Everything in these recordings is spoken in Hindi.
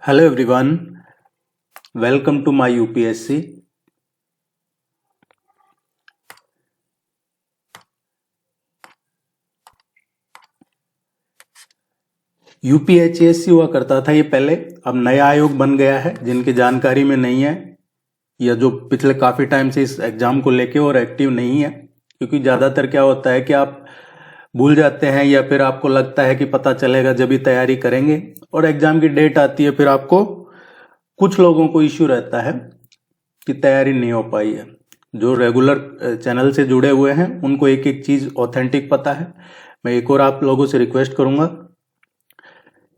Hello everyone, welcome to my UPSC. UPHSC हुआ करता था ये पहले, अब नया आयोग बन गया है जिनकी जानकारी में नहीं है या जो पिछले काफी टाइम से इस एग्जाम को लेके और एक्टिव नहीं है, क्योंकि ज्यादातर क्या होता है कि आप भूल जाते हैं या फिर आपको लगता है कि पता चलेगा जब ही तैयारी करेंगे और एग्जाम की डेट आती है फिर आपको कुछ लोगों को इश्यू रहता है कि तैयारी नहीं हो पाई है। जो रेगुलर चैनल से जुड़े हुए हैं उनको एक एक चीज ऑथेंटिक पता है। मैं एक और आप लोगों से रिक्वेस्ट करूंगा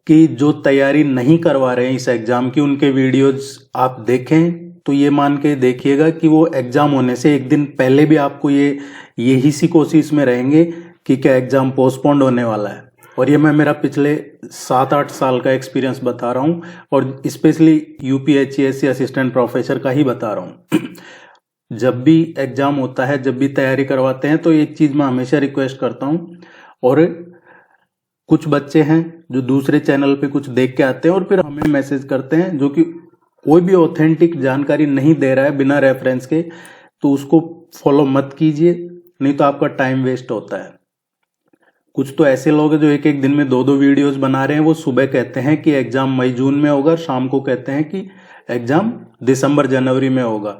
कि जो तैयारी नहीं करवा रहे हैं इस एग्जाम की, उनके वीडियोज आप देखें तो ये मान के देखिएगा कि वो एग्जाम होने से एक दिन पहले भी आपको यही सी कोशिश में रहेंगे कि क्या एग्जाम पोस्टपोन्ड होने वाला है। और ये मैं मेरा पिछले 7-8 साल का एक्सपीरियंस बता रहा हूँ और स्पेशली यूपीएचएससी असिस्टेंट प्रोफेसर का ही बता रहा हूँ। जब भी एग्जाम होता है, जब भी तैयारी करवाते हैं, तो एक चीज मैं हमेशा रिक्वेस्ट करता हूँ। और कुछ बच्चे हैं जो दूसरे चैनल पे कुछ देख के आते हैं और फिर हमें मैसेज करते हैं, जो कि कोई भी ऑथेंटिक जानकारी नहीं दे रहा है बिना रेफरेंस के, तो उसको फॉलो मत कीजिए, नहीं तो आपका टाइम वेस्ट होता है। कुछ तो ऐसे लोग हैं जो एक एक दिन में 2-2 वीडियोस बना रहे हैं। वो सुबह कहते हैं कि एग्जाम मई जून में होगा, शाम को कहते हैं कि एग्जाम दिसंबर जनवरी में होगा।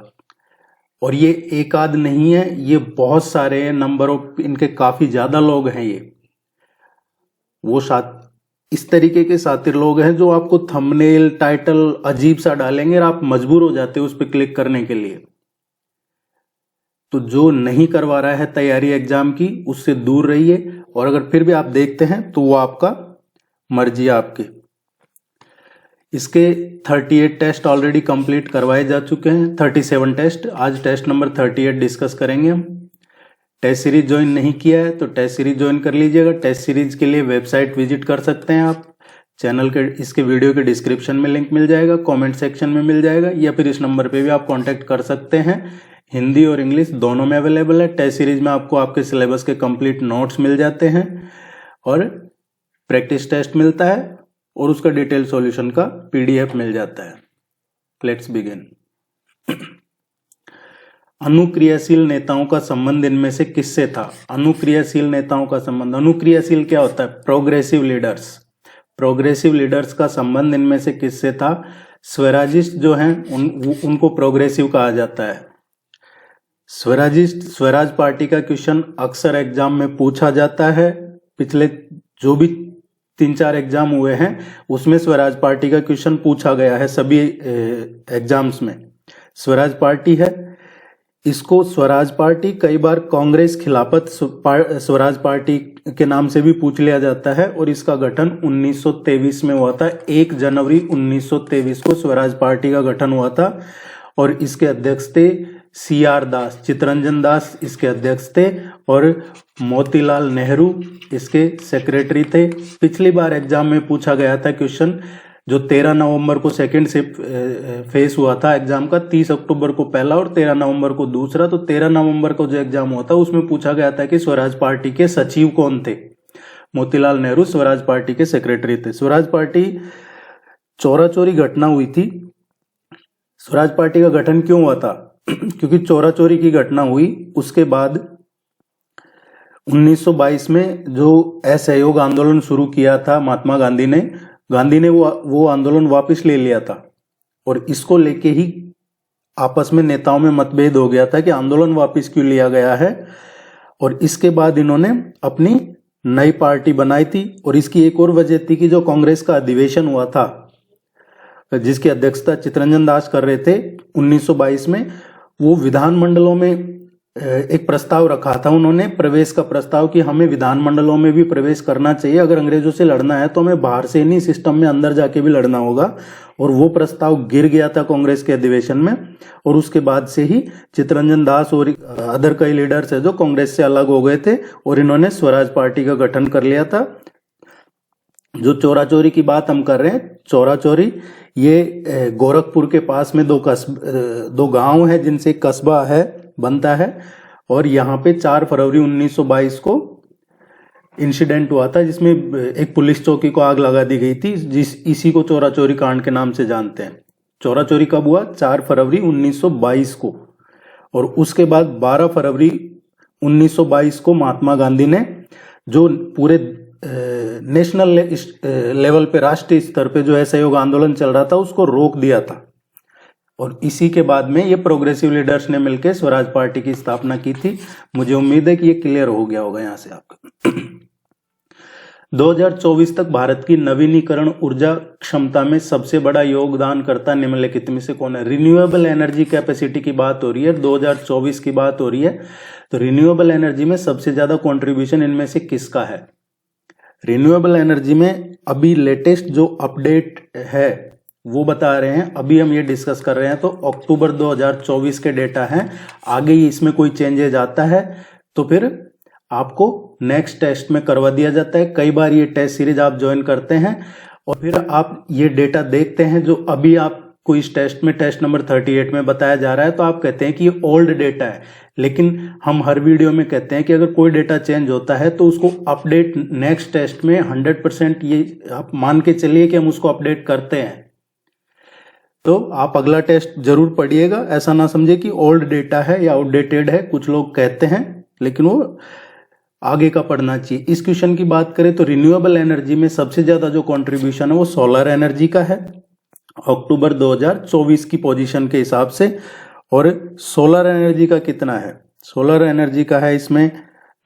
और ये एक आध नहीं है, ये बहुत सारे हैं, नंबर ऑफ इनके काफी ज्यादा लोग हैं। ये वो इस तरीके के शातिर लोग हैं जो आपको थंबनेल टाइटल अजीब सा डालेंगे और आप मजबूर हो जाते हो उस पर क्लिक करने के लिए। तो जो नहीं करवा रहा है तैयारी एग्जाम की, उससे दूर रहिए। और अगर फिर भी आप देखते हैं तो वो आपका मर्जी है आपकी। इसके 38 टेस्ट ऑलरेडी कंप्लीट करवाए जा चुके हैं, 37 टेस्ट। आज टेस्ट नंबर 38 डिस्कस करेंगे हम। टेस्ट सीरीज ज्वाइन नहीं किया है तो टेस्ट सीरीज ज्वाइन कर लीजिएगा। टेस्ट सीरीज के लिए वेबसाइट विजिट कर सकते हैं आप। चैनल के इसके वीडियो के डिस्क्रिप्शन में लिंक मिल जाएगा, कमेंट सेक्शन में मिल जाएगा, या फिर इस नंबर पे भी आप कांटेक्ट कर सकते हैं। हिंदी और इंग्लिश दोनों में अवेलेबल है। टेस्ट सीरीज में आपको आपके सिलेबस के कंप्लीट नोट्स मिल जाते हैं और प्रैक्टिस टेस्ट मिलता है और उसका डिटेल सॉल्यूशन का पीडीएफ मिल जाता है। Let's begin. अनुक्रियाशील नेताओं का संबंध इनमें से किससे था? अनुक्रियाशील नेताओं का संबंध, अनुक्रियाशील क्या होता है? Progressive leaders. प्रोग्रेसिव लीडर्स का संबंध इनमें से किससे था? स्वराजिस्ट जो हैं उनको प्रोग्रेसिव कहा जाता है। स्वराजिस्ट, स्वराज पार्टी का क्वेश्चन अक्सर एग्जाम में पूछा जाता है। पिछले जो भी 3-4 एग्जाम हुए हैं उसमें स्वराज पार्टी का क्वेश्चन पूछा गया है सभी एग्जाम्स में। स्वराज पार्टी है। इसको स्वराज पार्टी, कई बार कांग्रेस खिलाफत स्वराज पार्टी के नाम से भी पूछ लिया जाता है। और इसका गठन 1923 में हुआ था। 1 जनवरी 1923 को स्वराज पार्टी का गठन हुआ था और इसके अध्यक्ष थे CR दास, चित्तरंजन दास इसके अध्यक्ष थे और मोतीलाल नेहरू इसके सेक्रेटरी थे। पिछली बार एग्जाम में पूछा गया था क्वेश्चन, जो 13 नवंबर को सेकंड से फेस हुआ था एग्जाम का, 30 अक्टूबर को पहला और 13 नवंबर को दूसरा। तो 13 नवंबर को जो एग्जाम हुआ था उसमें पूछा गया था कि स्वराज पार्टी के सचिव कौन थे। मोतीलाल नेहरू स्वराज पार्टी के सेक्रेटरी थे। स्वराज पार्टी चोरा चोरी घटना हुई थी। स्वराज पार्टी का गठन क्यों हुआ था? क्योंकि चोरा चोरी की घटना हुई। उसके बाद 1922 में जो असहयोग आंदोलन शुरू किया था महात्मा गांधी ने वो आंदोलन वापस ले लिया था। और इसको लेके ही आपस में नेताओं में मतभेद हो गया था कि आंदोलन वापस क्यों लिया गया है। और इसके बाद इन्होंने अपनी नई पार्टी बनाई थी। और इसकी एक और वजह थी कि जो कांग्रेस का अधिवेशन हुआ था, जिसकी अध्यक्षता चित्तरंजन दास कर रहे थे 1922 में, वो विधानमंडलों में एक प्रस्ताव रखा था उन्होंने, प्रवेश का प्रस्ताव, कि हमें विधानमंडलों में भी प्रवेश करना चाहिए। अगर अंग्रेजों से लड़ना है तो हमें बाहर से नहीं, सिस्टम में अंदर जाके भी लड़ना होगा। और वो प्रस्ताव गिर गया था कांग्रेस के अधिवेशन में। और उसके बाद से ही चित्तरंजन दास और अदर कई लीडर्स है जो कांग्रेस से अलग हो गए थे और इन्होंने स्वराज पार्टी का गठन कर लिया था। जो चोरा चोरी की बात हम कर रहे हैं, चोरा चोरी ये गोरखपुर के पास में 2 गांव है जिनसे एक कस्बा है बनता है। और यहाँ पे 4 फरवरी 1922 को इंसिडेंट हुआ था जिसमें एक पुलिस चौकी को आग लगा दी गई थी, इसी को चोरा चोरी कांड के नाम से जानते हैं। चोरा चोरी कब हुआ? 4 फरवरी 1922 को। और उसके बाद 12 फरवरी 1922 को महात्मा गांधी ने जो पूरे नेशनल लेवल पे, राष्ट्रीय स्तर पे जो असहयोग आंदोलन चल रहा था उसको रोक दिया था। और इसी के बाद में ये प्रोग्रेसिव लीडर्स ने मिलकर स्वराज पार्टी की स्थापना की थी। मुझे उम्मीद है कि ये क्लियर हो गया होगा यहां से आपका। 2024 तक भारत की नवीनीकरण ऊर्जा क्षमता में सबसे बड़ा योगदानकर्ता निम्नलिखित में से कौन है? रिन्यूएबल एनर्जी कैपेसिटी की बात हो रही है, 2024 की बात हो रही है। तो रिन्यूएबल एनर्जी में सबसे ज्यादा कंट्रीब्यूशन इनमें से किसका है? रिन्यूएबल एनर्जी में अभी लेटेस्ट जो अपडेट है वो बता रहे हैं, अभी हम ये डिस्कस कर रहे हैं तो अक्टूबर 2024 के डेटा हैं। आगे ही इसमें कोई चेंजेज आता है तो फिर आपको नेक्स्ट टेस्ट में करवा दिया जाता है। कई बार ये टेस्ट सीरीज आप ज्वाइन करते हैं और फिर आप ये डेटा देखते हैं जो अभी आपको इस टेस्ट में, टेस्ट नंबर 38 में बताया जा रहा है, तो आप कहते हैं कि ये ओल्ड डेटा है। लेकिन हम हर वीडियो में कहते हैं कि अगर कोई डेटा चेंज होता है तो उसको अपडेट नेक्स्ट टेस्ट में 100% ये आप मान के चलिए कि हम उसको अपडेट करते हैं। तो आप अगला टेस्ट जरूर पढ़िएगा, ऐसा ना समझे कि ओल्ड डेटा है या आउटडेटेड है, कुछ लोग कहते हैं, लेकिन वो आगे का पढ़ना चाहिए। इस क्वेश्चन की बात करें तो रिन्यूएबल एनर्जी में सबसे ज्यादा जो कंट्रीब्यूशन है वो सोलर एनर्जी का है अक्टूबर 2024 की पोजीशन के हिसाब से। और सोलर एनर्जी का कितना है? सोलर एनर्जी का है इसमें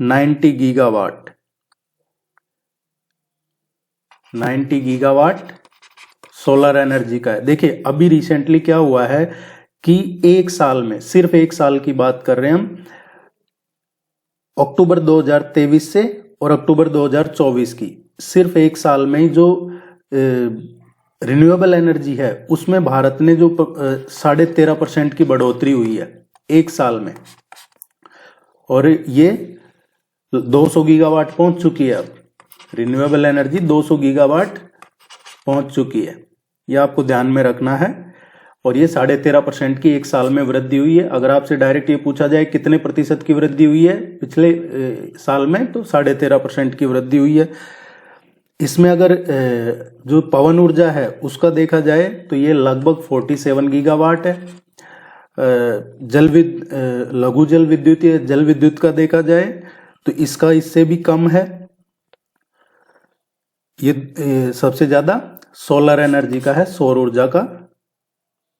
90 गीगावाट। 90 गीगावाट सोलर एनर्जी का है। देखिए अभी रिसेंटली क्या हुआ है कि एक साल में, सिर्फ एक साल की बात कर रहे हैं हम, अक्टूबर 2023 से और अक्टूबर 2024 की, सिर्फ एक साल में जो रिन्यूएबल एनर्जी है उसमें भारत ने जो 13.5% की बढ़ोतरी हुई है एक साल में, और ये 200 गीगावाट पहुंच चुकी है। अब रिन्यूएबल एनर्जी 200 गीगावाट पहुंच चुकी है, ये आपको ध्यान में रखना है। और ये 13.5% की एक साल में वृद्धि हुई है। अगर आपसे डायरेक्ट ये पूछा जाए कितने प्रतिशत की वृद्धि हुई है पिछले साल में, तो 13.5% की वृद्धि हुई है। इसमें अगर जो पवन ऊर्जा है उसका देखा जाए तो ये लगभग 47 गीगावाट है। लघु जल विद्युत या जल विद्युत का देखा जाए तो इसका इससे भी कम है। ये सबसे ज्यादा सोलर एनर्जी का है, सौर ऊर्जा का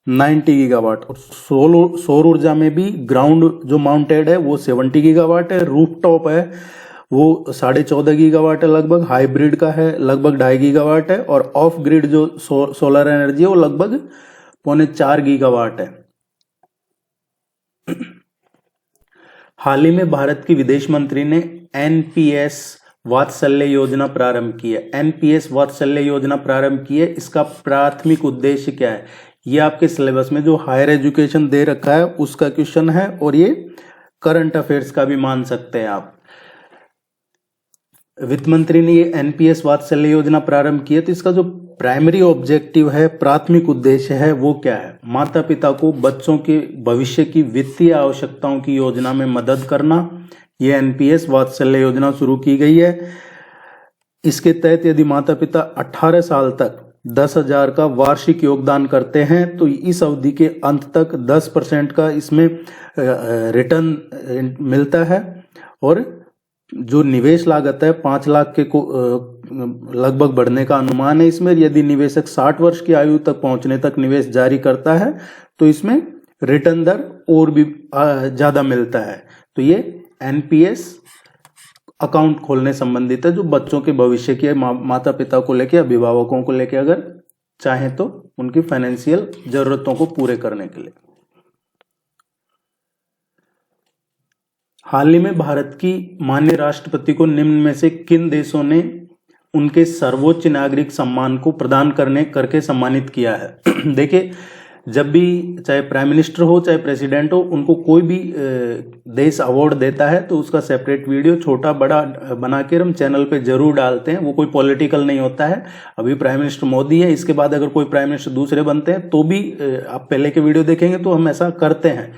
90 गीगावाट। और सौर ऊर्जा में भी ग्राउंड जो माउंटेड है वो 70 गीगावाट है, रूफटॉप है वो 14.5 गीगावाट है लगभग, हाइब्रिड का है लगभग 2.5 गीगावाट है, और ऑफ ग्रिड जो सोलर एनर्जी है वो लगभग 3.25 गीगावाट है। हाल ही में भारत की विदेश मंत्री ने एनपीएस वात्सल्य योजना प्रारंभ की है। एनपीएस वात्सल्य योजना प्रारंभ की है, इसका प्राथमिक उद्देश्य क्या है? ये आपके सिलेबस में जो हायर एजुकेशन दे रखा है उसका क्वेश्चन है, और ये करंट अफेयर्स का भी मान सकते हैं आप। वित्त मंत्री ने ये एनपीएस वात्सल्य योजना प्रारंभ की है, तो इसका जो प्राइमरी ऑब्जेक्टिव है, प्राथमिक उद्देश्य है, वो क्या है? माता पिता को बच्चों के भविष्य की वित्तीय आवश्यकताओं की योजना में मदद करना। ये एनपीएस वात्सल्य योजना शुरू की गई है। इसके तहत यदि माता पिता 18 साल तक 10,000 का वार्षिक योगदान करते हैं तो इस अवधि के अंत तक 10% का इसमें रिटर्न मिलता है। और जो निवेश लागत है 5 लाख के को लगभग बढ़ने का अनुमान है इसमें। यदि निवेशक 60 वर्ष की आयु तक पहुंचने तक निवेश जारी करता है तो इसमें रिटर्न दर और भी ज्यादा मिलता है। तो ये एनपीएस अकाउंट खोलने संबंधित है, जो बच्चों के भविष्य के माता पिता को लेके, अभिभावकों को लेके अगर चाहें तो उनकी फाइनेंशियल जरूरतों को पूरे करने के लिए। हाल ही में भारत की माननीय राष्ट्रपति को निम्न में से किन देशों ने उनके सर्वोच्च नागरिक सम्मान को प्रदान करके सम्मानित किया है? देखिए जब भी चाहे प्राइम मिनिस्टर हो चाहे प्रेसिडेंट हो, उनको कोई भी देश अवार्ड देता है तो उसका सेपरेट वीडियो छोटा बड़ा बना के हम चैनल पे जरूर डालते हैं। वो कोई पॉलिटिकल नहीं होता है। अभी प्राइम मिनिस्टर मोदी है, इसके बाद अगर कोई प्राइम मिनिस्टर दूसरे बनते हैं तो भी आप पहले के वीडियो देखेंगे तो हम ऐसा करते हैं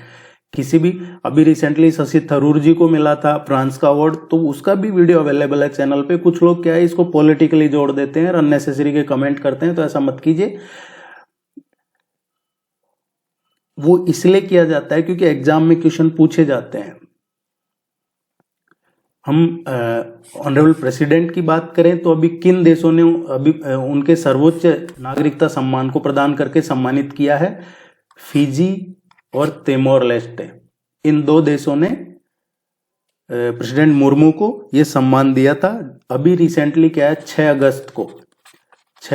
किसी भी, अभी रिसेंटली शशि थरूर जी को मिला था फ्रांस का अवार्ड, तो उसका भी वीडियो अवेलेबल है चैनल पे। कुछ लोग क्या है इसको पॉलिटिकली जोड़ देते हैं और अननेसेसरी के कमेंट करते हैं, तो ऐसा मत कीजिए। वो इसलिए किया जाता है क्योंकि एग्जाम में क्वेश्चन पूछे जाते हैं। हम ऑनरेबल प्रेसिडेंट की बात करें तो अभी किन देशों ने अभी उनके सर्वोच्च नागरिकता सम्मान को प्रदान करके सम्मानित किया है? फिजी और तिमोर लेस्टे, इन दो देशों ने प्रेसिडेंट मुर्मू को ये सम्मान दिया था। अभी रिसेंटली क्या है, 6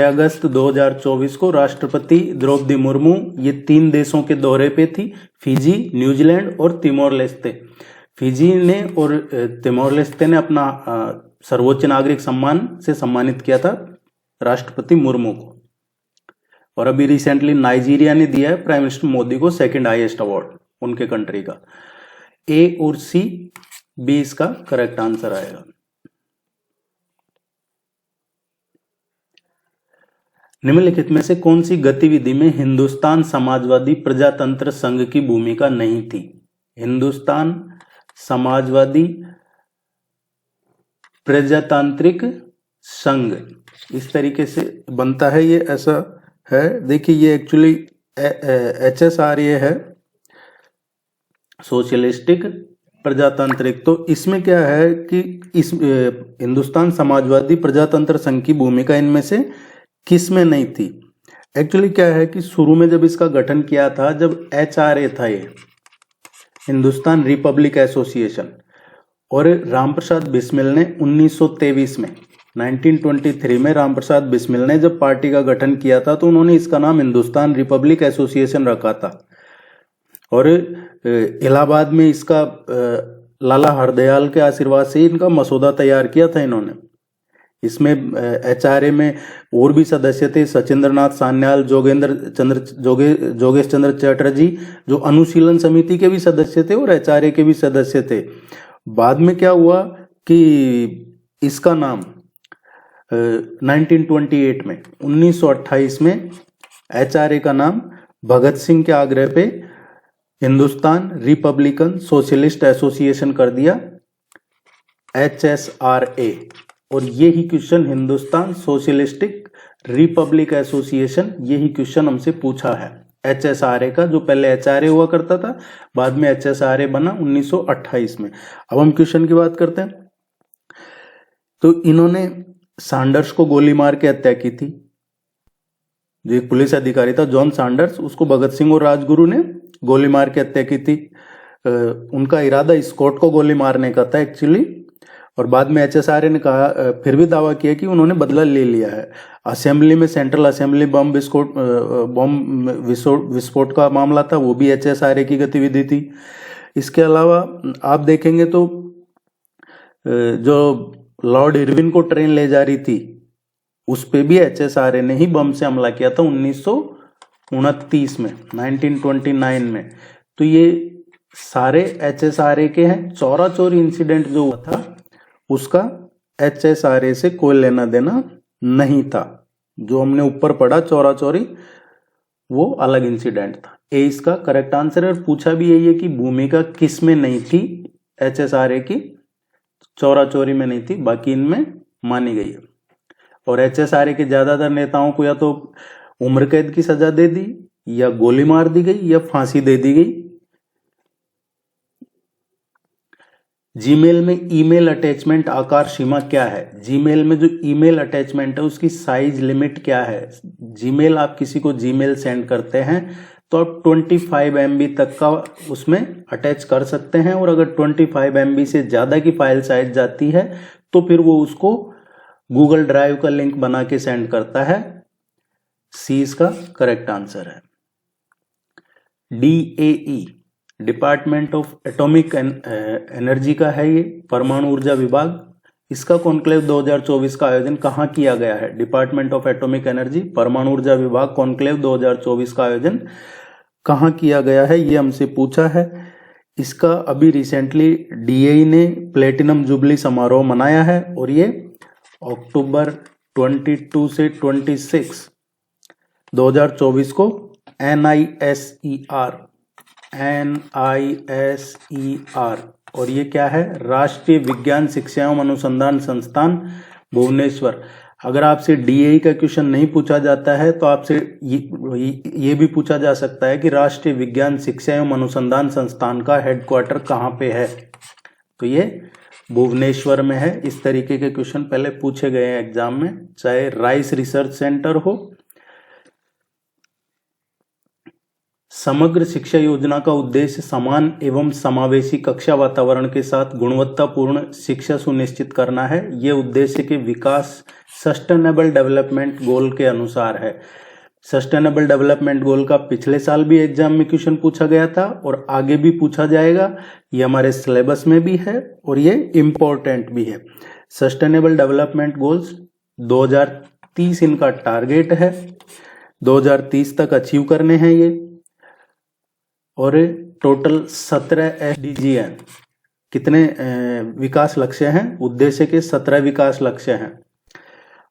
अगस्त 2024 को राष्ट्रपति द्रौपदी मुर्मू ये 3 देशों के दौरे पे थी, फिजी, न्यूजीलैंड और तिमोर लेस्ते। फिजी ने और तिमोर लेस्ते ने अपना सर्वोच्च नागरिक सम्मान से सम्मानित किया था राष्ट्रपति मुर्मू को। और अभी रिसेंटली नाइजीरिया ने दिया है प्राइम मिनिस्टर मोदी को सेकंड हाईएस्ट अवार्ड उनके कंट्री का। ए और सी, बी इसका करेक्ट आंसर आएगा। निम्नलिखित में से कौन सी गतिविधि में हिंदुस्तान समाजवादी प्रजातंत्र संघ की भूमिका नहीं थी? हिंदुस्तान समाजवादी प्रजातांत्रिक संघ इस तरीके से बनता है, ये ऐसा है। देखिए ये एक्चुअली HSRA है, सोशलिस्टिक प्रजातांत्रिक। तो इसमें क्या है कि इस हिंदुस्तान समाजवादी प्रजातंत्र संघ की भूमिका इनमें से किस में नहीं थी? एक्चुअली क्या है कि शुरू में जब इसका गठन किया था, जब HRA था ये हिंदुस्तान रिपब्लिक एसोसिएशन, और रामप्रसाद बिस्मिल ने 1923 में 1923 में रामप्रसाद बिस्मिल ने जब पार्टी का गठन किया था तो उन्होंने इसका नाम हिंदुस्तान रिपब्लिक एसोसिएशन रखा था। और इलाहाबाद में इसका लाला हरदयाल के आशीर्वाद से इनका मसौदा तैयार किया था इन्होंने। इसमें HRA में और भी सदस्य थे, सचिंद्रनाथ सान्याल, जोगेश चंद्र चटर्जी जो अनुशीलन समिति के भी सदस्य थे और HRA के भी सदस्य थे। बाद में क्या हुआ कि इसका नाम 1928 में 1928 में HRA का नाम भगत सिंह के आग्रह पे हिंदुस्तान रिपब्लिकन सोशलिस्ट एसोसिएशन कर दिया, HSRA। और यही question Hindustan socialistic Republic association, यही क्वेश्चन हमसे पूछा है HSRA का, जो पहले HRA हुआ करता था, बाद में HSRA बना 1928 में। अब हम क्वेश्चन की बात करते हैं। तो इन्होंने सैंडर्स को गोली मार के हत्या की थी। जो एक पुलिस अधिकारी था जॉन सैंडर्स, उसको भगत सिंह और राजगुरु ने गोली मार के हत्या की थी। उनका इरादा स्कॉट को गोली मारने का था एक्चुअली। और बाद में HSRA ने कहा, फिर भी दावा किया कि उन्होंने बदला ले लिया है। असेंबली में सेंट्रल असेंबली बम विस्फोट का मामला था, वो भी HSRA की गतिविधि थी। इसके अलावा आप देखेंगे तो जो लॉर्ड इरविन को ट्रेन ले जा रही थी उस पे भी HSRA ने ही बम से हमला किया था 1929 में, 1929 में। तो ये सारे HSRA के हैं। चौरा चोरी इंसिडेंट जो हुआ था उसका HSRA से कोई लेना देना नहीं था। जो हमने ऊपर पढ़ा चौरा चोरी, वो अलग इंसिडेंट था। ए इसका करेक्ट आंसर है। और पूछा भी यही है कि भूमिका किस में नहीं थी HSRA की? चौरा चोरी में नहीं थी, बाकी इनमें मानी गई है। और HSRA के ज्यादातर नेताओं को या तो उम्र कैद की सजा दे दी, या गोली मार दी गई, या फांसी दे दी गई। जीमेल में ईमेल अटैचमेंट आकार सीमा क्या है? जीमेल में जो ईमेल अटैचमेंट है उसकी साइज लिमिट क्या है? जीमेल, आप किसी को जीमेल सेंड करते हैं तो आप 25 MB तक का उसमें अटैच कर सकते हैं। और अगर 25 MB से ज्यादा की फाइल साइज जाती है तो फिर वो उसको गूगल ड्राइव का लिंक बना के सेंड करता है। सी इसका करेक्ट आंसर है। DAE department of atomic energy का है ये, परमाणु ऊर्जा विभाग। इसका कॉन्क्लेव 2024 का आयोजन कहाँ किया गया है? डिपार्टमेंट ऑफ एटॉमिक एनर्जी परमाणु ऊर्जा विभाग कॉन्क्लेव 2024 का आयोजन कहाँ किया गया है, ये हमसे पूछा है। इसका अभी रिसेंटली DAE ने प्लेटिनम जुबली समारोह मनाया है और ये अक्टूबर 22 से 26 2024 को NISER NISER, और ये क्या है? राष्ट्रीय विज्ञान शिक्षा एवं अनुसंधान संस्थान भुवनेश्वर। अगर आपसे DAE का क्वेश्चन नहीं पूछा जाता है तो आपसे ये भी पूछा जा सकता है कि राष्ट्रीय विज्ञान शिक्षा एवं अनुसंधान संस्थान का हेडक्वार्टर कहाँ पे है, तो ये भुवनेश्वर में है। इस तरीके के क्वेश्चन पहले पूछे गए हैं एग्जाम में, चाहे राइस रिसर्च सेंटर हो। समग्र शिक्षा योजना का उद्देश्य समान एवं समावेशी कक्षा वातावरण के साथ गुणवत्तापूर्ण शिक्षा सुनिश्चित करना है। ये उद्देश्य के विकास सस्टेनेबल डेवलपमेंट गोल के अनुसार है। सस्टेनेबल डेवलपमेंट गोल का पिछले साल भी एग्जाम में क्वेश्चन पूछा गया था और आगे भी पूछा जाएगा। ये हमारे सिलेबस में भी है और ये इम्पोर्टेंट भी है। सस्टेनेबल डेवलपमेंट गोल्स 2030 इनका टारगेट है, 2030 तक अचीव करने हैं ये। और टोटल 17 SDG हैं। कितने विकास लक्ष्य हैं? उद्देश्य के 17 विकास लक्ष्य हैं।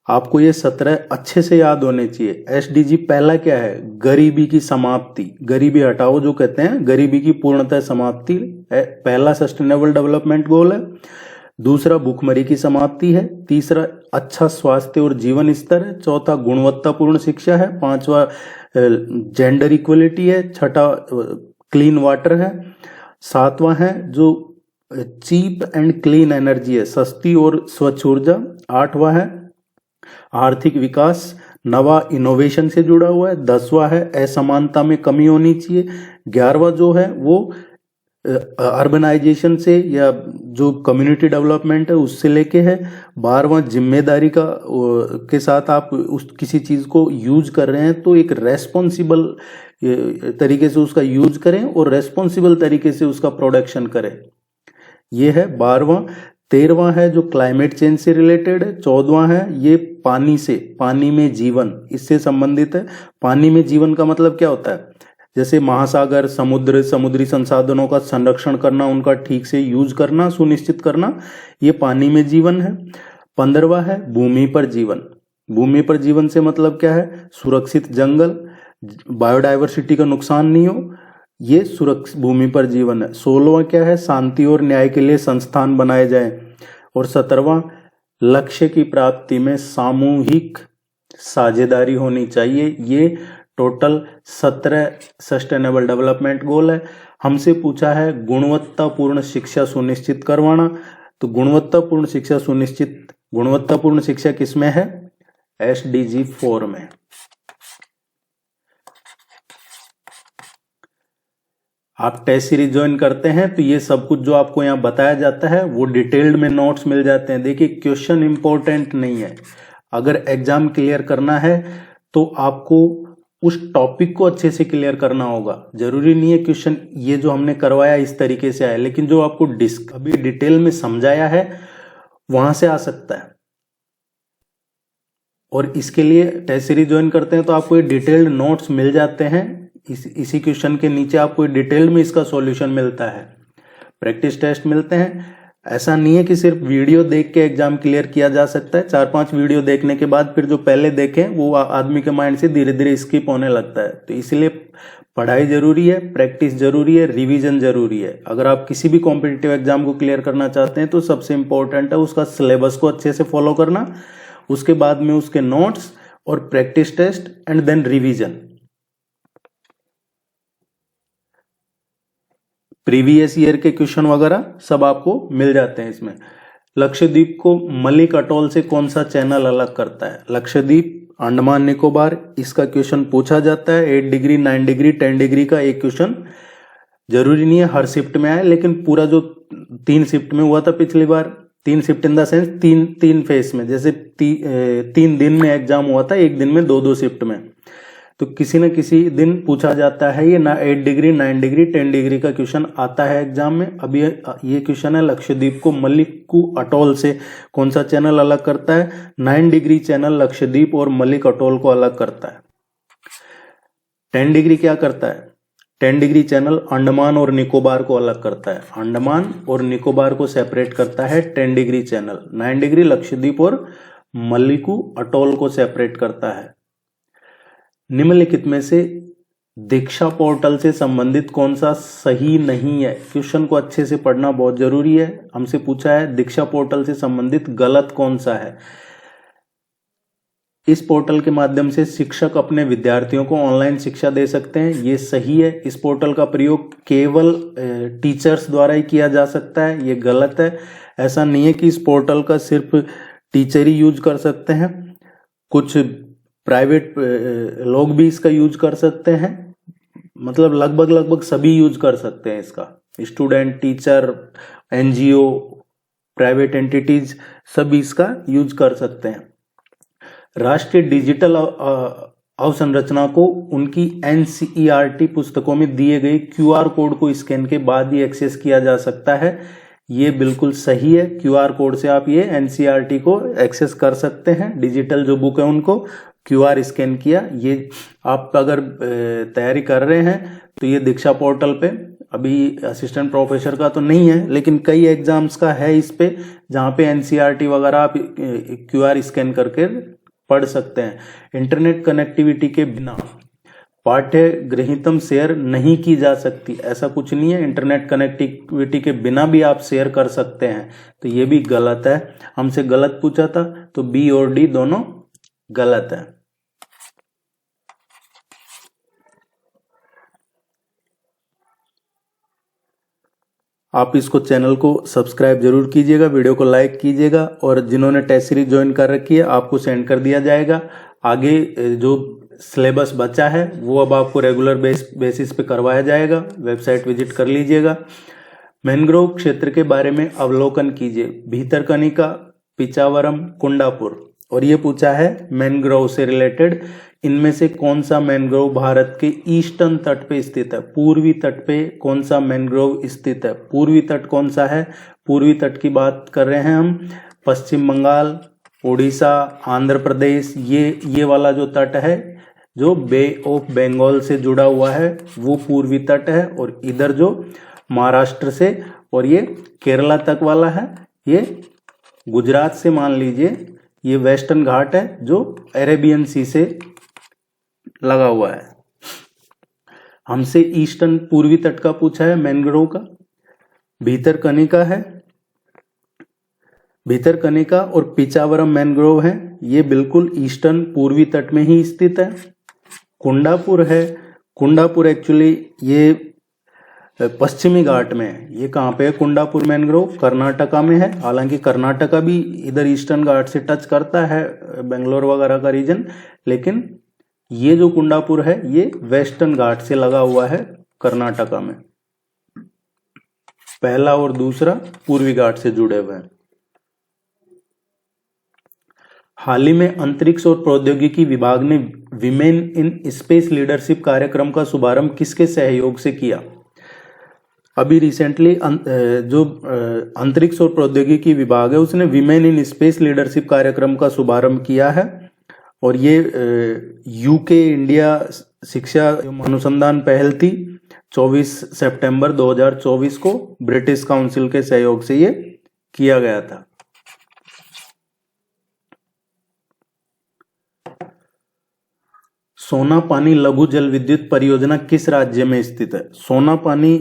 आपको ये 17 अच्छे से याद होने चाहिए। SDG पहला क्या है? गरीबी की समाप्ति, गरीबी हटाओ जो कहते हैं, गरीबी की पूर्णतः समाप्ति पहला सस्टेनेबल डेवलपमेंट गोल है। दूसरा भूखमरी की समाप्ति है। तीसरा अच्छा स्वास्थ्य और जीवन स्तर है। चौथा गुणवत्तापूर्ण शिक्षा है। पांचवा जेंडर इक्वलिटी है। छठा क्लीन वाटर है। सातवां है जो चीप एंड क्लीन एनर्जी है, सस्ती और स्वच्छ ऊर्जा। आठवां है आर्थिक विकास, नवा इनोवेशन से जुड़ा हुआ है। 10वां है असमानता में कमी होनी चाहिए। 11वां जो है वो अर्बनाइजेशन से या जो कम्युनिटी डेवलपमेंट है उससे लेके है। 12वां जिम्मेदारी का के साथ आप उस किसी चीज को यूज कर रहे हैं तो एक रेस्पॉन्सिबल तरीके से उसका यूज करें और रेस्पॉन्सिबल तरीके से उसका प्रोडक्शन करें। ये है 12वां। 13वां है जो क्लाइमेट चेंज से रिलेटेड है। 14वां है ये पानी से, पानी में जीवन, इससे संबंधित है। पानी में जीवन का मतलब क्या होता है? जैसे महासागर, समुद्र, समुद्री संसाधनों का संरक्षण करना, उनका ठीक से यूज करना सुनिश्चित करना, ये पानी में जीवन है। 15वां है भूमि पर जीवन। भूमि पर जीवन से मतलब क्या है? सुरक्षित जंगल, बायोडायवर्सिटी का नुकसान नहीं हो, ये सुरक्षित भूमि पर जीवन है। 16वां क्या है? शांति और न्याय के लिए संस्थान बनाए जाएं। और 17वां लक्ष्य की प्राप्ति में सामूहिक साझेदारी होनी चाहिए। ये टोटल 17 सस्टेनेबल डेवलपमेंट गोल है। हमसे पूछा है गुणवत्तापूर्ण शिक्षा सुनिश्चित करवाना, तो गुणवत्तापूर्ण शिक्षा सुनिश्चित, गुणवत्तापूर्ण शिक्षा किसमें है? SDG 4 में। आप टेस्ट सीरीज ज्वाइन करते हैं तो ये सब कुछ जो आपको यहाँ बताया जाता है वो डिटेल्ड में नोट्स मिल जाते हैं। देखिए क्वेश्चन इंपॉर्टेंट नहीं है, अगर एग्जाम क्लियर करना है तो आपको उस टॉपिक को अच्छे से क्लियर करना होगा। जरूरी नहीं है क्वेश्चन ये जो हमने करवाया इस तरीके से आए, लेकिन जो आपको अभी डिटेल में समझाया है वहां से आ सकता है। और इसके लिए टेस्ट सीरीज ज्वाइन करते हैं तो आपको ये डिटेल्ड नोट्स मिल जाते हैं। इसी क्वेश्चन के नीचे आपको डिटेल में इसका सॉल्यूशन मिलता है, प्रैक्टिस टेस्ट मिलते हैं। ऐसा नहीं है कि सिर्फ वीडियो देख के एग्जाम क्लियर किया जा सकता है। 4-5 वीडियो देखने के बाद फिर जो पहले देखें वो आदमी के माइंड से धीरे धीरे स्किप होने लगता है। तो इसलिए पढ़ाई जरूरी है, प्रैक्टिस जरूरी है, रिवीजन जरूरी है। अगर आप किसी भी कॉम्पिटिटिव एग्जाम को क्लियर करना चाहते हैं तो सबसे इंपॉर्टेंट है उसका सिलेबस को अच्छे से फॉलो करना, उसके बाद में उसके नोट्स और practice test and then revision. Previous year के क्वेश्चन वगैरह सब आपको मिल जाते हैं इसमें। लक्षद्वीप को मलिक अटोल से कौन सा चैनल अलग करता है? लक्षद्वीप, अंडमान निकोबार, इसका क्वेश्चन पूछा जाता है। 8 डिग्री, 9 डिग्री, 10 डिग्री का एक क्वेश्चन, जरूरी नहीं है हर शिफ्ट में आए, लेकिन पूरा जो 3 शिफ्ट में हुआ था पिछली बार, 3 shift in the sense 3 face में, जैसे 3 दिन में एग्जाम हुआ था, एक दिन में 2 शिफ्ट में, तो किसी न किसी दिन पूछा जाता है ये 8 डिग्री, 9 डिग्री, 10 डिग्री का क्वेश्चन आता है एग्जाम में। अब ये क्वेश्चन है लक्षद्वीप को मलिकू अटोल से कौन सा चैनल अलग करता है? 9 डिग्री चैनल लक्षद्वीप और मलिक अटोल को अलग करता है। 10 डिग्री क्या करता है? 10 डिग्री चैनल अंडमान और निकोबार को अलग करता है। अंडमान और निकोबार को सेपरेट करता है 10 डिग्री चैनल। 9 डिग्री लक्षद्वीप और मलिकू अटोल को सेपरेट करता है। निम्नलिखित में से दीक्षा पोर्टल से संबंधित कौन सा सही नहीं है? क्वेश्चन को अच्छे से पढ़ना बहुत जरूरी है। हमसे पूछा है दीक्षा पोर्टल से संबंधित गलत कौन सा है। इस पोर्टल के माध्यम से शिक्षक अपने विद्यार्थियों को ऑनलाइन शिक्षा दे सकते हैं, ये सही है। इस पोर्टल का प्रयोग केवल टीचर्स द्वारा ही किया जा सकता है, ये गलत है। ऐसा नहीं है कि इस पोर्टल का सिर्फ टीचर ही यूज कर सकते हैं, कुछ प्राइवेट लोग भी इसका यूज कर सकते हैं। मतलब लगभग सभी यूज कर सकते हैं इसका। Student, teacher, NGO, private entities सभी इसका यूज कर सकते हैं। राष्ट्रीय डिजिटल अवसंरचना को उनकी एनसीईआरटी पुस्तकों में दिए गए क्यूआर कोड को स्कैन के बाद ही एक्सेस किया जा सकता है, ये बिल्कुल सही है। क्यूआर कोड से आप ये एनसीईआरटी को एक्सेस कर सकते हैं। डिजिटल जो बुक है उनको क्यूआर स्कैन किया। ये आप अगर तैयारी कर रहे हैं तो ये दीक्षा पोर्टल पे, अभी असिस्टेंट प्रोफेसर का तो नहीं है लेकिन कई एग्जाम्स का है इस पे, जहाँ पे एनसीईआरटी वगैरह आप क्यूआर स्कैन करके पढ़ सकते हैं। इंटरनेट कनेक्टिविटी के बिना पाठ्य गृहीतम शेयर नहीं की जा सकती, ऐसा कुछ नहीं है। इंटरनेट कनेक्टिविटी के बिना भी आप शेयर कर सकते हैं, तो ये भी गलत है। हमसे गलत पूछा था तो बी और डी दोनों गलत है। आप इसको चैनल को सब्सक्राइब जरूर कीजिएगा, वीडियो को लाइक कीजिएगा, और जिन्होंने टेस्ट सीरीज ज्वाइन कर रखी है आपको सेंड कर दिया जाएगा। आगे जो सिलेबस बचा है वो अब आपको रेगुलर बेसिस पे करवाया जाएगा। वेबसाइट विजिट कर लीजिएगा। मैनग्रोव क्षेत्र के बारे में अवलोकन कीजिए। भीतरकनिका, पिचावरम, कुंडापुर। और ये पूछा है मैनग्रोव से रिलेटेड, इनमें से कौन सा मैनग्रोव भारत के ईस्टर्न तट पे स्थित है? पूर्वी तट पे कौन सा मैनग्रोव स्थित है? पूर्वी तट कौन सा है? पूर्वी तट की बात कर रहे हैं हम। पश्चिम बंगाल, उड़ीसा, आंध्र प्रदेश, ये वाला जो तट है जो बे ऑफ बंगाल से जुड़ा हुआ है वो पूर्वी तट है। और इधर जो महाराष्ट्र से और ये केरला तक वाला है ये गुजरात से मान लीजिए ये वेस्टर्न घाट है जो अरेबियन सी से लगा हुआ है। हमसे ईस्टर्न पूर्वी तट का पूछा है मैनग्रोव का। भीतरकनिका है, भीतरकनिका और पिचावरम मैनग्रोव है, ये बिल्कुल ईस्टर्न पूर्वी तट में ही स्थित है। कुंडापुर है, कुंडापुर एक्चुअली ये पश्चिमी घाट में है। ये कहाँ पे है? कुंडापुर मैनग्रोव कर्नाटका में है। हालांकि कर्नाटका भी इधर ईस्टर्न घाट से टच करता है, बेंगलोर वगैरह का रीजन, लेकिन ये जो कुंडापुर है ये वेस्टर्न घाट से लगा हुआ है कर्नाटका में। पहला और दूसरा पूर्वी घाट से जुड़े हुए हैं। हाल ही में अंतरिक्ष और प्रौद्योगिकी विभाग ने विमेन इन स्पेस लीडरशिप कार्यक्रम का शुभारंभ किसके सहयोग से किया? अभी रिसेंटली जो अंतरिक्ष और प्रौद्योगिकी विभाग है उसने विमेन इन स्पेस लीडरशिप कार्यक्रम का शुभारंभ किया है। और ये यूके इंडिया शिक्षा अनुसंधान पहल थी। 24 सितंबर 2024 को ब्रिटिश काउंसिल के सहयोग से ये किया गया था। सोनापानी लघु जल विद्युत परियोजना किस राज्य में स्थित है? सोनापानी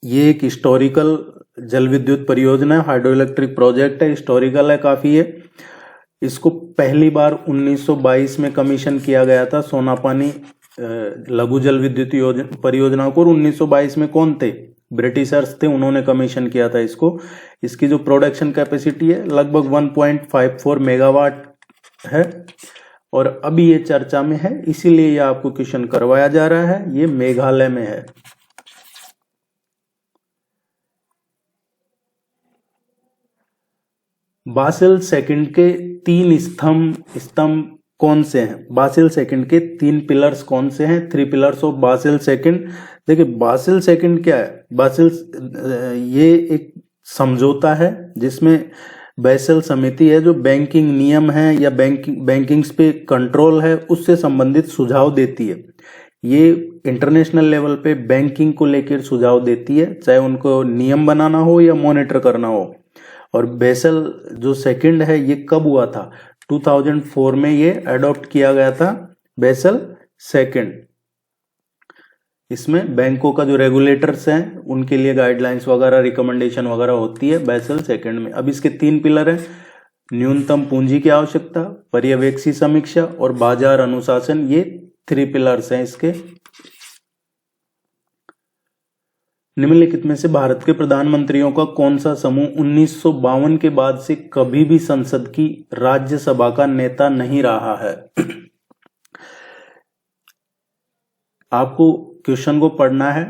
ये एक हिस्टोरिकल जल विद्युत परियोजना है, हाइड्रो इलेक्ट्रिक प्रोजेक्ट है, हिस्टोरिकल है काफी है। इसको पहली बार 1922 में कमीशन किया गया था सोनापानी लघु जल विद्युत परियोजना को। 1922 में कौन थे? ब्रिटिशर्स थे, उन्होंने कमीशन किया था इसको। इसकी जो प्रोडक्शन कैपेसिटी है लगभग 1.54 मेगावाट है और अभी ये चर्चा में है, इसीलिए ये आपको क्वेश्चन करवाया जा रहा है। ये मेघालय में है। बासेल सेकंड के 3 स्तंभ कौन से हैं? बासेल सेकंड के 3 पिलर्स कौन से हैं? 3 पिलर्स ऑफ बासेल सेकंड। देखिए बासेल सेकंड क्या है? बासेल ये एक समझौता है जिसमें बैसेल समिति है जो बैंकिंग नियम है या बैंकिंग्स पे कंट्रोल है उससे संबंधित सुझाव देती है। ये इंटरनेशनल लेवल पे बैंकिंग को लेकर सुझाव देती है, चाहे उनको नियम बनाना हो या मॉनिटर करना हो। और बैसेल जो सेकंड है ये कब हुआ था? 2004 में ये अडॉप्ट किया गया था बैसेल सेकंड। इसमें बैंकों का जो रेगुलेटर्स हैं उनके लिए गाइडलाइंस वगैरह रिकमेंडेशन वगैरह होती है बैसल सेकंड में। अब इसके 3 पिलर हैं, न्यूनतम पूंजी की आवश्यकता, पर्यवेक्षी समीक्षा और बाजार अनुशासन। ये 3 पिलर्स हैं इसके। निम्नलिखित में से भारत के प्रधानमंत्रियों का कौन सा समूह 1952 के बाद से कभी भी संसद की राज्यसभा का नेता नहीं रहा है? आपको क्वेश्चन को पढ़ना है,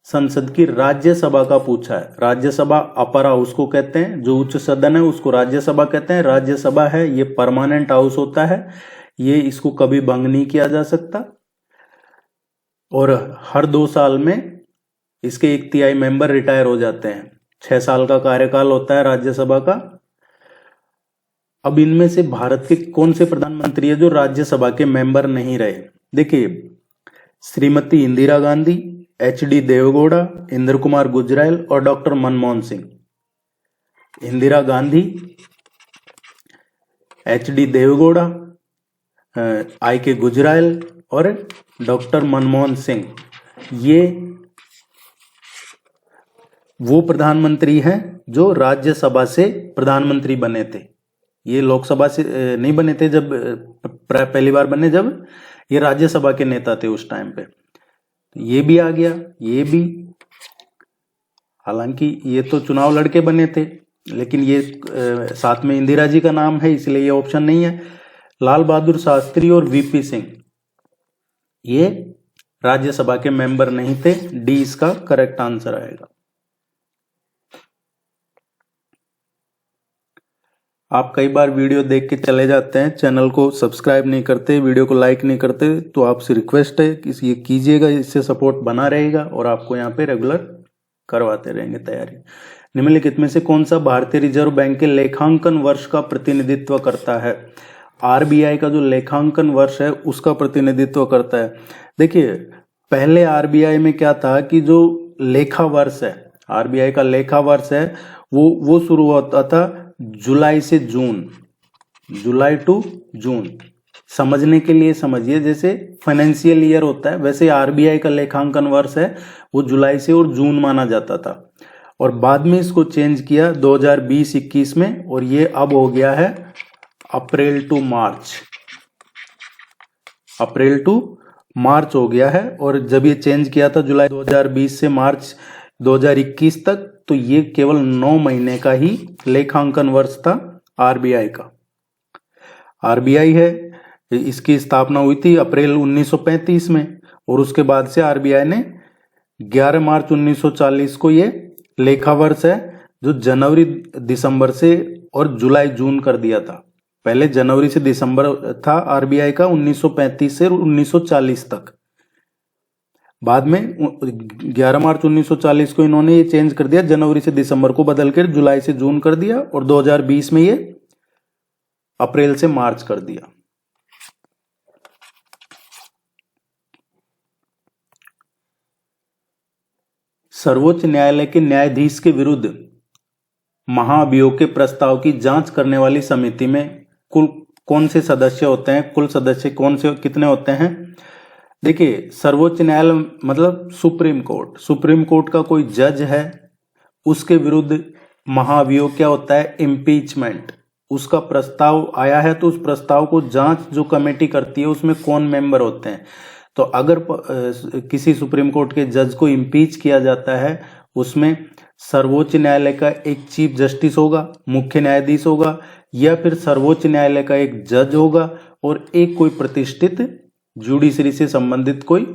संसद की राज्यसभा का पूछा है। राज्यसभा अपर हाउस को कहते हैं, जो उच्च सदन है उसको राज्यसभा कहते हैं। राज्यसभा है ये परमानेंट हाउस होता है, ये इसको कभी भंग नहीं किया जा सकता और हर 2 साल में इसके 1/3 मेंबर रिटायर हो जाते हैं। 6 साल का कार्यकाल होता है राज्यसभा का। अब इनमें से भारत के कौन से प्रधानमंत्री है जो राज्यसभा के मेंबर नहीं रहे? देखिए, श्रीमती इंदिरा गांधी, HD देवेगौड़ा, इंद्र कुमार गुजराल और doctor Manmohan Singh. Indira Gandhi, HD Deve Gowda, IK Gujral और डॉक्टर मनमोहन सिंह, ये वो प्रधानमंत्री हैं जो राज्यसभा से प्रधानमंत्री बने थे। ये लोकसभा से नहीं बने थे, जब पहली बार बने जब ये राज्यसभा के नेता थे उस टाइम पे। ये भी आ गया, ये भी, हालांकि ये तो चुनाव लड़के बने थे, लेकिन ये साथ में इंदिरा जी का नाम है इसलिए ये ऑप्शन नहीं है। लाल बहादुर शास्त्री और VP सिंह, ये राज्यसभा के मेंबर नहीं थे। डी इसका करेक्ट आंसर आएगा। आप कई बार वीडियो देख के चले जाते हैं, चैनल को सब्सक्राइब नहीं करते, वीडियो को लाइक नहीं करते, तो आपसे रिक्वेस्ट है कि ये कीजिएगा, इससे सपोर्ट बना रहेगा और आपको यहाँ पे रेगुलर करवाते रहेंगे तैयारी। निम्नलिखित में से कौन सा भारतीय रिजर्व बैंक के लेखांकन वर्ष का प्रतिनिधित्व करता है? RBI का जो लेखांकन वर्ष है उसका प्रतिनिधित्व करता है। देखिए, पहले RBI में क्या था कि जो लेखा वर्ष है, RBI का लेखा वर्ष है, वो शुरू होता था जुलाई से जून, जुलाई टू जून। समझने के लिए समझिए, जैसे फाइनेंशियल ईयर होता है वैसे RBI का लेखांकन वर्ष है वो जुलाई से और जून माना जाता था, और बाद में इसको चेंज किया 2020-21 में, और ये अब हो गया है अप्रैल टू मार्च। अप्रैल टू मार्च हो गया है, और जब ये चेंज किया था जुलाई 2020 से मार्च 2021 तक, तो ये केवल 9 महीने का ही लेखांकन वर्ष था RBI का। RBI है, इसकी स्थापना हुई थी अप्रैल 1935 में, और उसके बाद से RBI ने 11 मार्च 1940 को ये लेखा वर्ष है जो जनवरी दिसंबर से और जुलाई जून कर दिया था। पहले जनवरी से दिसंबर था RBI का 1935 से 1940 तक। बाद में 11 मार्च 1940 को इन्होंने ये चेंज कर दिया, जनवरी से दिसंबर को बदल कर जुलाई से जून कर दिया, और 2020 में ये अप्रैल से मार्च कर दिया। सर्वोच्च न्यायालय के न्यायाधीश के विरुद्ध महाअभियोग के प्रस्ताव की जांच करने वाली समिति में कुल कौन से सदस्य होते हैं? कुल सदस्य कौन से कितने होते हैं? देखिए, सर्वोच्च न्यायालय मतलब सुप्रीम कोर्ट, सुप्रीम कोर्ट का कोई जज है, उसके विरुद्ध महाअभियोग क्या होता है? इम्पीचमेंट। उसका प्रस्ताव आया है तो उस प्रस्ताव को जांच जो कमेटी करती है उसमें कौन मेंबर होते हैं? तो अगर किसी सुप्रीम कोर्ट के जज को इम्पीच किया जाता है, उसमें सर्वोच्च न्यायालय का एक चीफ जस्टिस होगा, मुख्य न्यायाधीश होगा, या फिर सर्वोच्च न्यायालय का एक जज होगा और एक कोई प्रतिष्ठित जुडिशरी से संबंधित कोई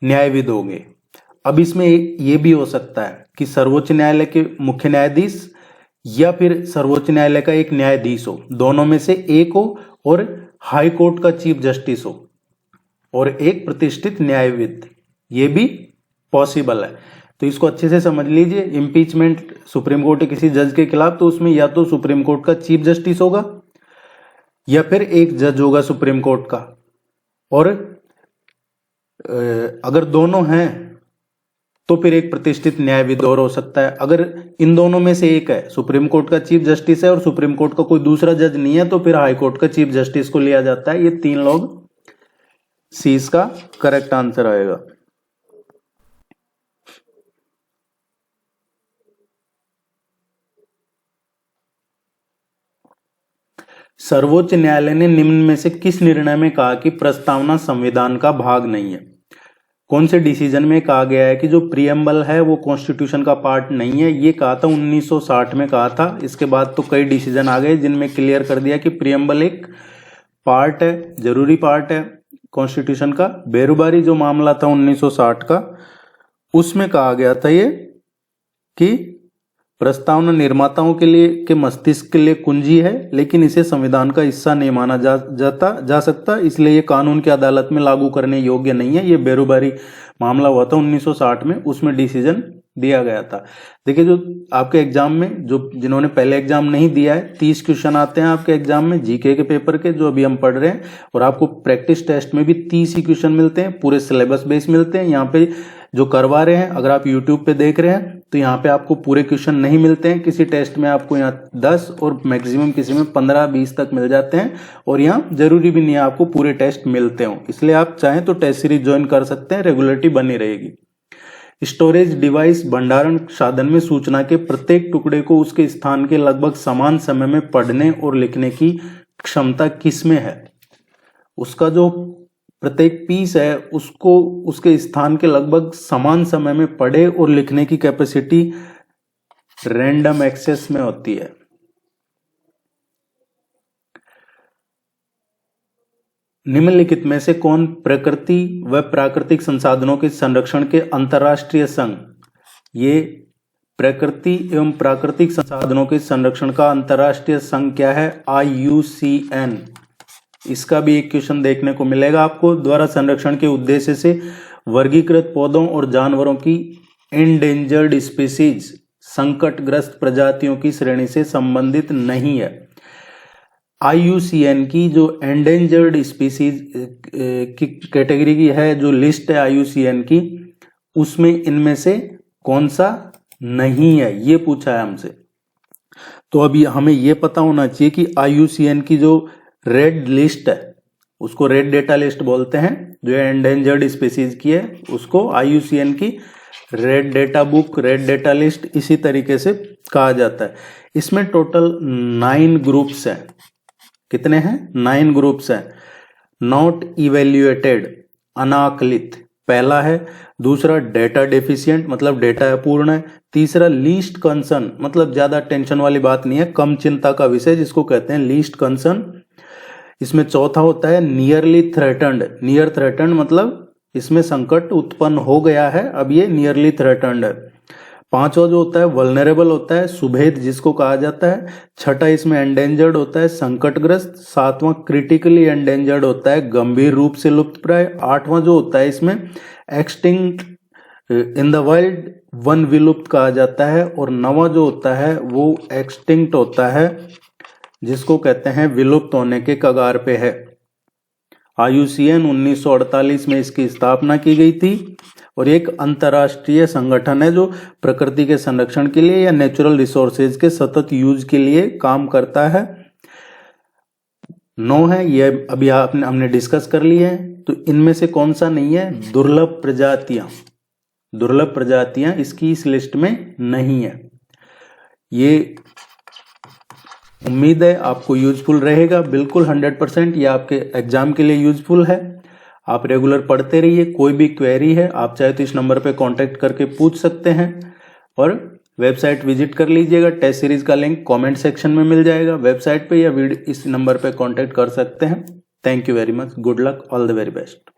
न्यायविद होंगे। अब इसमें ये भी हो सकता है कि सर्वोच्च न्यायालय के मुख्य न्यायाधीश या फिर सर्वोच्च न्यायालय का एक न्यायाधीश हो, दोनों में से एक हो, और हाई कोर्ट का चीफ जस्टिस हो और एक प्रतिष्ठित न्यायविद, ये भी पॉसिबल है। तो इसको अच्छे से समझ लीजिए। इम्पीचमेंट सुप्रीम कोर्ट के किसी जज के खिलाफ, तो उसमें या तो सुप्रीम कोर्ट का चीफ जस्टिस होगा या फिर एक जज होगा सुप्रीम कोर्ट का, और अगर दोनों हैं तो फिर एक प्रतिष्ठित न्यायविद और हो सकता है। अगर इन दोनों में से एक है, सुप्रीम कोर्ट का चीफ जस्टिस है और सुप्रीम कोर्ट का कोई दूसरा जज नहीं है, तो फिर हाई कोर्ट का चीफ जस्टिस को लिया जाता है। ये 3 लोग सी इसका करेक्ट आंसर आएगा। सर्वोच्च न्यायालय ने निम्न में से किस निर्णय में कहा कि प्रस्तावना संविधान का भाग नहीं है? कौन से डिसीजन में कहा गया है कि जो प्रियम्बल है वो कॉन्स्टिट्यूशन का पार्ट नहीं है? ये कहा था 1960 में कहा था। इसके बाद तो कई डिसीजन आ गए जिनमें क्लियर कर दिया कि प्रियम्बल एक पार्ट है, जरूरी पार्ट है कॉन्स्टिट्यूशन का। बेरुबारी जो मामला था 1960 का, उसमें कहा गया था ये कि प्रस्तावना निर्माताओं के लिए के मस्तिष्क के लिए कुंजी है, लेकिन इसे संविधान का हिस्सा नहीं माना जा सकता, इसलिए ये कानून की अदालत में लागू करने योग्य नहीं है। ये बेरुबारी मामला हुआ था 1960 में, उसमें डिसीजन दिया गया था। देखिए जो आपके एग्जाम में जिन्होंने पहले एग्जाम नहीं दिया है, 30 क्वेश्चन आते हैं आपके एग्जाम में जीके के पेपर के, जो अभी हम पढ़ रहे हैं, और आपको प्रैक्टिस टेस्ट में भी 30 ही क्वेश्चन मिलते हैं, पूरे सिलेबस बेस मिलते हैं। यहाँ पे जो करवा रहे हैं, अगर आप यूट्यूब पे देख रहे हैं तो यहाँ पे आपको पूरे क्वेश्चन नहीं मिलते हैं। किसी टेस्ट में आपको यहाँ 10 और मैक्सिमम किसी में 15-20 तक मिल जाते हैं, और यहाँ जरूरी भी नहीं है आपको पूरे टेस्ट मिलते हो। इसलिए आप चाहें तो टेस्ट सीरीज ज्वाइन कर सकते हैं, रेगुलरिटी बनी रहेगी। स्टोरेज डिवाइस भंडारण साधन में सूचना के प्रत्येक टुकड़े को उसके स्थान के लगभग समान समय में पढ़ने और लिखने की क्षमता किसमें है? उसका जो प्रत्येक पीस है उसको उसके स्थान के लगभग समान समय में पढ़े और लिखने की कैपेसिटी रैंडम एक्सेस में होती है। निम्नलिखित में से कौन प्रकृति व प्राकृतिक संसाधनों के संरक्षण के अंतर्राष्ट्रीय संघ, ये प्रकृति एवं प्राकृतिक संसाधनों के संरक्षण का अंतर्राष्ट्रीय संघ क्या है? IUCN। इसका भी एक क्वेश्चन देखने को मिलेगा आपको। द्वारा संरक्षण के उद्देश्य से वर्गीकृत पौधों और जानवरों की एंडेंजर्ड स्पीसीज, संकटग्रस्त प्रजातियों की श्रेणी से संबंधित नहीं है। IUCN की जो एंडेंजर्ड स्पीसीज की कैटेगरी की है, जो लिस्ट है IUCN की, उसमें इनमें से कौन सा नहीं है, ये पूछा है हमसे। तो अभी हमें ये पता होना चाहिए कि IUCN की जो रेड लिस्ट है, उसको रेड डेटा लिस्ट बोलते हैं, जो एंडेंजर्ड स्पीसीज की है उसको IUCN की red data book, red data list इसी तरीके से कहा जाता है। इसमें टोटल 9 ग्रुप्स हैं। कितने हैं? 9 ग्रुप्स हैं। नॉट इवेल्युएटेड, अनाकलित पहला है। दूसरा डेटा डेफिशिएंट, मतलब डेटा अपूर्ण है। तीसरा लीस्ट कंसर्न, मतलब ज्यादा टेंशन वाली बात नहीं है, कम चिंता का विषय, जिसको कहते हैं लीस्ट कंसर्न। इसमें चौथा होता है नियरली थ्रेटन्ड। नियर थ्रेटन्ड मतलब इसमें संकट उत्पन्न हो गया है, अब ये नियरली थ्रेटन्ड है। पांचवा जो होता है वल्नरेबल होता है, सुभेद जिसको कहा जाता है। छठा इसमें एंडेंजर्ड होता है, संकटग्रस्त। सातवां क्रिटिकली एंडेंजर्ड होता है, गंभीर रूप से लुप्तप्राय। आठवां जो होता है इसमें extinct in the wild, one विलुप्त कहा जाता है। और नवा जो होता है वो एक्सटिंक्ट होता है, जिसको कहते हैं विलुप्त होने के कगार पे है। IUCN 1948 में इसकी स्थापना की गई थी, और एक अंतर्राष्ट्रीय संगठन है जो प्रकृति के संरक्षण के लिए या नेचुरल रिसोर्सेज के सतत यूज के लिए काम करता है। 9 है, ये अभी हमने डिस्कस कर लिए हैं। तो इनमें से कौन सा नहीं है? दुर्लभ प्रजातियां। दुर्लभ प्रजातियां इसकी इस लिस्ट में नहीं है। ये उम्मीद है आपको यूजफुल रहेगा, बिल्कुल 100% ये आपके एग्जाम के लिए यूजफुल है। आप रेगुलर पढ़ते रहिए। कोई भी क्वेरी है आप चाहे तो इस नंबर पे कांटेक्ट करके पूछ सकते हैं, और वेबसाइट विजिट कर लीजिएगा। टेस्ट सीरीज का लिंक कमेंट सेक्शन में मिल जाएगा वेबसाइट पे, या इस नंबर पे कांटेक्ट कर सकते हैं। Thank you very much, good luck, all the very best.